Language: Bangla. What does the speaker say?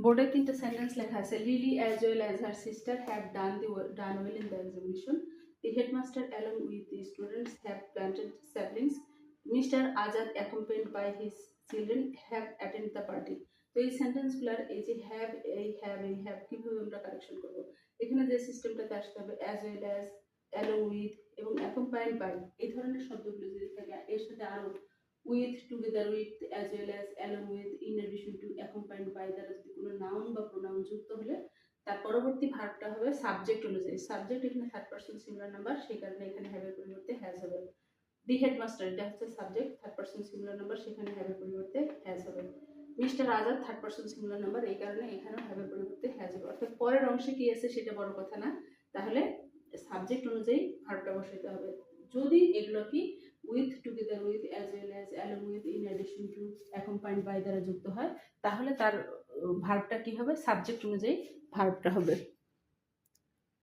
বোর্ডে তিনটা সেন্টেন্স লেখা আছে। Lily as well as her sister have done well in the examination. The headmaster along with the students have planted saplings. Mister Azad accompanied by his children have attend the party. তো এই সেন্টেন্সগুলোর এই যে হ্যাভ কীভাবে আমরা কারেকশন করবো, এখানে যে সিস্টেমটাতে আসতে হবে as well as, along with এবং অ্যাকম্পাইন্ড বাই, এই ধরনের শব্দগুলো যদি থাকে এর সাথে আরও with, together with, as well as, along with, in addition to, accompanied by দ্বারা যদি কোনো নাউন বা প্রোনাউন যুক্ত হলে তার পরবর্তী ভার্বটা হবে সাবজেক্ট অনুযায়ী। সাবজেক্ট এখানে থার্ড পারসন সিঙ্গুলার নাম্বার, সেই কারণে এখানে হ্যাভের পরিবর্তে হ্যাজ হবে। দি হেডমাস্টার, এটা হচ্ছে subject, third person singular number, সেখানে হ্যাভের পরিবর্তে হ্যাজ হবে। Mister Azad third person singular number, এই কারণে এখানেও হ্যাভের পরিবর্তে হ্যাজ হবে। অর্থাৎ পরের অংশে কি আছে সেটা বড় কথা না, তাহলে সাবজেক্ট অনুযায়ী ভার্বটা বসাইতে হবে। যদি এগুলো কি with, together with, as well as, along with, in addition to, accompanied by দ্বারা যুক্ত হয়, তাহলে তার ভার্বটা কি হবে, সাবজেক্ট অনুযায়ী ভার্বটা হবে।